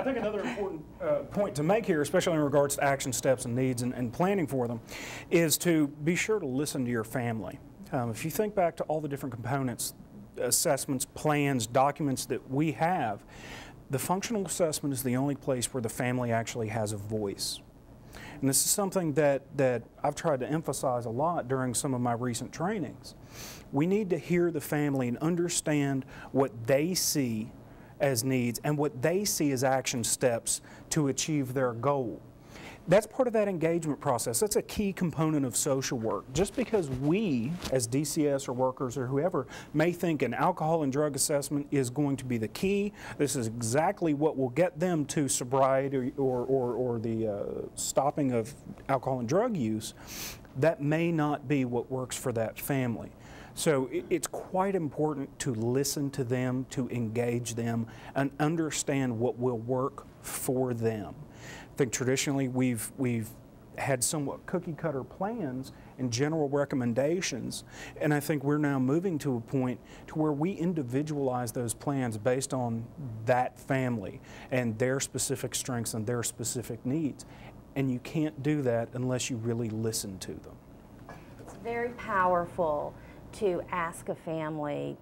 think another important point to make here, especially in regards to action steps and needs and planning for them, is to be sure to listen to your family. If you think back to all the different components, assessments, plans, documents that we have, the functional assessment is the only place where the family actually has a voice. And this is something that I've tried to emphasize a lot during some of my recent trainings. We need to hear the family and understand what they see as needs and what they see as action steps to achieve their goal. That's part of that engagement process. That's a key component of social work. Just because we, as DCS or workers or whoever, may think an alcohol and drug assessment is going to be the key, this is exactly what will get them to sobriety or the stopping of alcohol and drug use, that may not be what works for that family. So it's quite important to listen to them, to engage them, and understand what will work for them. I think traditionally we've had somewhat cookie-cutter plans and general recommendations, and I think we're now moving to a point to where we individualize those plans based on that family and their specific strengths and their specific needs. And you can't do that unless you really listen to them. It's very powerful to ask a family,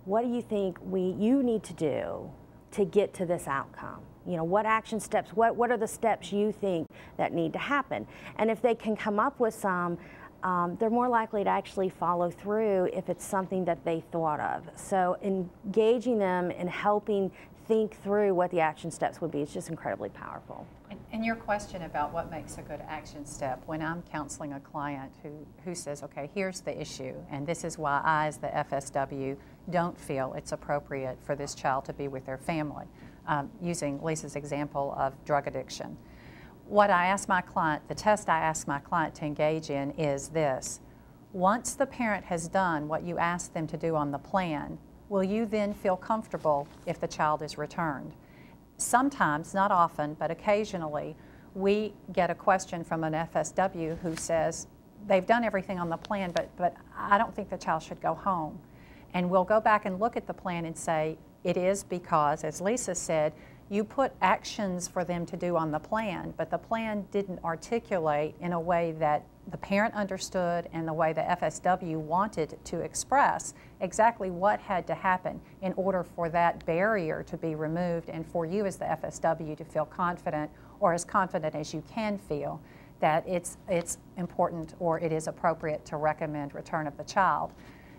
what do you think you need to do to get to this outcome? You know, what action steps, what are the steps you think that need to happen? And if they can come up with some, they're more likely to actually follow through if it's something that they thought of. So engaging them and helping think through what the action steps would be is just incredibly powerful. And your question about what makes a good action step, when I'm counseling a client who says, okay, here's the issue, and this is why I, as the FSW, don't feel it's appropriate for this child to be with their family, using Lisa's example of drug addiction. What I ask my client, the test I ask my client to engage in is this: once the parent has done what you asked them to do on the plan, will you then feel comfortable if the child is returned? Sometimes, not often, but occasionally, we get a question from an FSW who says, they've done everything on the plan, but I don't think the child should go home. And we'll go back and look at the plan and say, it is because, as Lisa said, you put actions for them to do on the plan, but the plan didn't articulate in a way that the parent understood and the way the FSW wanted to express exactly what had to happen in order for that barrier to be removed and for you as the FSW to feel confident, or as confident as you can feel, that it's important or it is appropriate to recommend return of the child.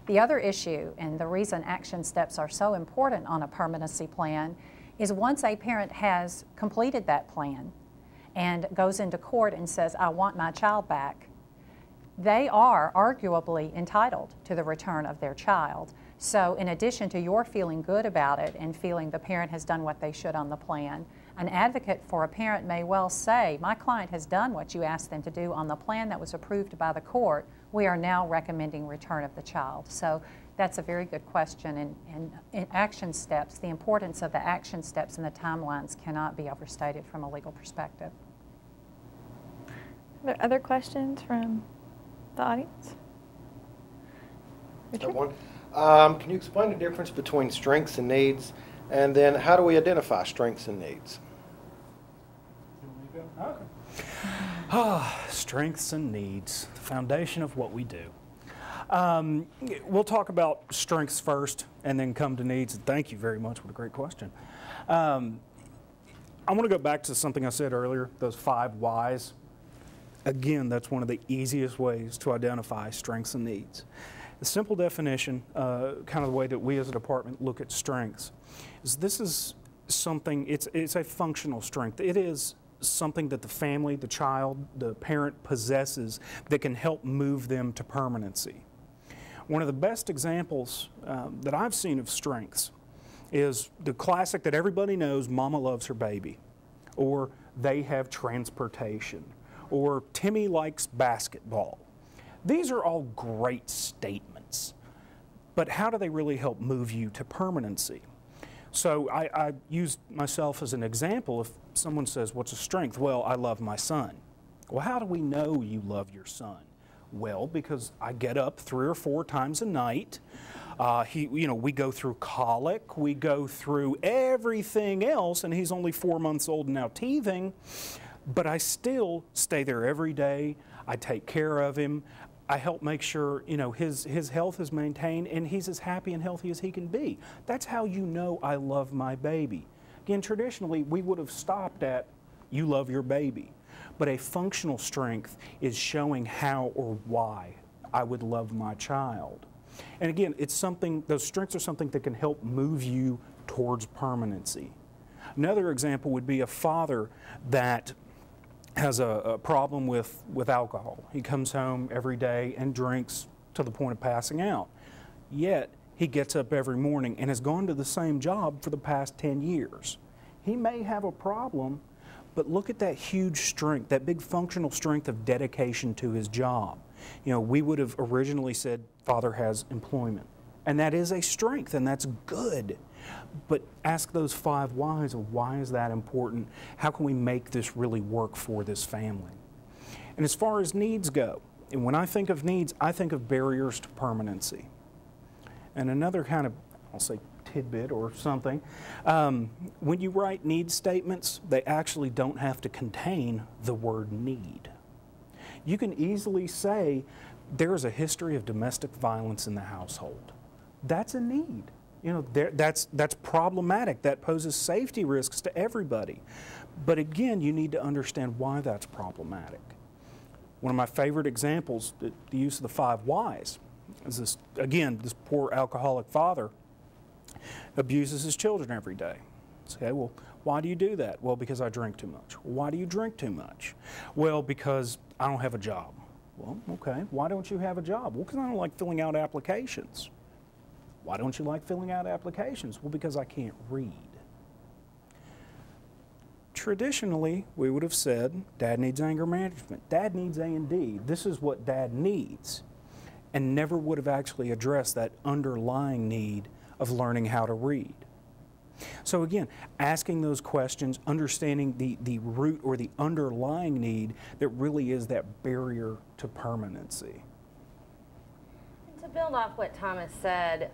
The other issue, and the reason action steps are so important on a permanency plan, is once a parent has completed that plan and goes into court and says, I want my child back, they are arguably entitled to the return of their child. So in addition to your feeling good about it and feeling the parent has done what they should on the plan, an advocate for a parent may well say, my client has done what you asked them to do on the plan that was approved by the court. We are now recommending return of the child. So that's a very good question. And in action steps, the importance of the action steps and the timelines cannot be overstated from a legal perspective. Are there other questions from the audience? Richard? Can you explain the difference between strengths and needs, and then how do we identify strengths and needs? Okay. Strengths and needs, the foundation of what we do. We'll talk about strengths first and then come to needs. Thank you very much. What a great question. I want to go back to something I said earlier, those 5 whys. Again, that's one of the easiest ways to identify strengths and needs. The simple definition, kind of the way that we as a department look at strengths, is this is something, it's a functional strength. It is something that the family, the child, the parent possesses that can help move them to permanency. One of the best examples that I've seen of strengths is the classic that everybody knows, Mama loves her baby, or they have transportation, or Timmy likes basketball. These are all great statements, but how do they really help move you to permanency? So I use myself as an example. If someone says, what's a strength? Well, I love my son. Well, how do we know you love your son? Well, because I get up 3 or 4 times a night. We go through colic, we go through everything else, and he's only 4 months old and now teething, but I still stay there every day. I take care of him. I help make sure, his health is maintained and he's as happy and healthy as he can be. That's how you know I love my baby. Again, traditionally, we would have stopped at, you love your baby. But a functional strength is showing how or why I would love my child. And again, it's something, those strengths are something that can help move you towards permanency. Another example would be a father that has a problem with alcohol. He comes home every day and drinks to the point of passing out. Yet, he gets up every morning and has gone to the same job for the past 10 years. He may have a problem, but look at that huge strength, that big functional strength of dedication to his job. We would have originally said father has employment, and that is a strength, and that's good. But ask those 5 whys of why is that important? How can we make this really work for this family? And as far as needs go, and when I think of needs, I think of barriers to permanency. And another kind of, I'll say, tidbit or something, when you write need statements, they actually don't have to contain the word need. You can easily say there is a history of domestic violence in the household. That's a need. That's problematic. That poses safety risks to everybody. But again, you need to understand why that's problematic. One of my favorite examples, the use of the 5 whys, is this poor alcoholic father abuses his children every day. Okay, well, why do you do that? Well, because I drink too much. Why do you drink too much? Well, because I don't have a job. Well, okay, why don't you have a job? Well, because I don't like filling out applications. Why don't you like filling out applications? Well, because I can't read. Traditionally, we would have said, Dad needs anger management. Dad needs A&D. This is what Dad needs. And never would have actually addressed that underlying need of learning how to read. So again, asking those questions, understanding the root or the underlying need that really is that barrier to permanency. To build off what Thomas said,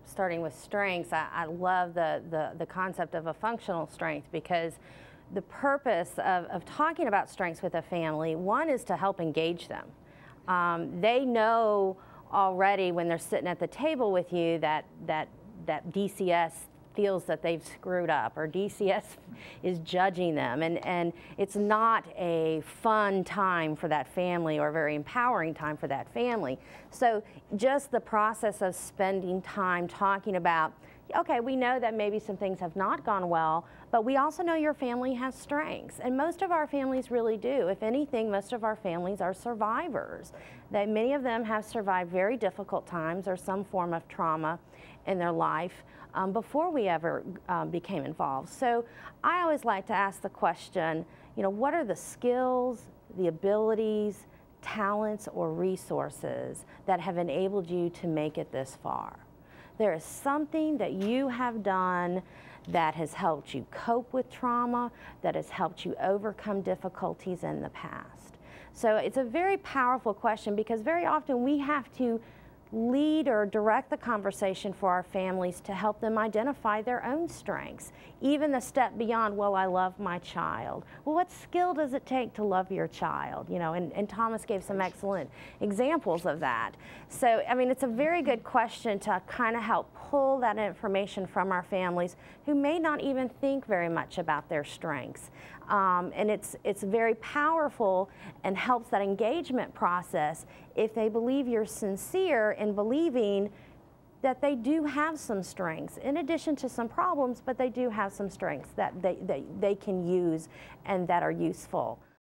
starting with strengths, I love the concept of a functional strength, because the purpose of talking about strengths with a family, one is to help engage them. They know already when they're sitting at the table with you that DCS feels that they've screwed up, or DCS is judging them, and it's not a fun time for that family or a very empowering time for that family. So just the process of spending time talking about, okay, we know that maybe some things have not gone well, but we also know your family has strengths, and most of our families really do. If anything, most of our families are survivors. That many of them have survived very difficult times or some form of trauma in their life before we ever became involved. So I always like to ask the question, what are the skills, the abilities, talents, or resources that have enabled you to make it this far? There is something that you have done that has helped you cope with trauma, that has helped you overcome difficulties in the past. So it's a very powerful question, because very often we have to lead or direct the conversation for our families to help them identify their own strengths, even the step beyond, well, I love my child. Well, what skill does it take to love your child? And Thomas gave some excellent examples of that. So, I mean, it's a very good question to kind of help pull that information from our families who may not even think very much about their strengths. And it's very powerful and helps that engagement process if they believe you're sincere in believing that they do have some strengths, in addition to some problems, but they do have some strengths that they can use and that are useful.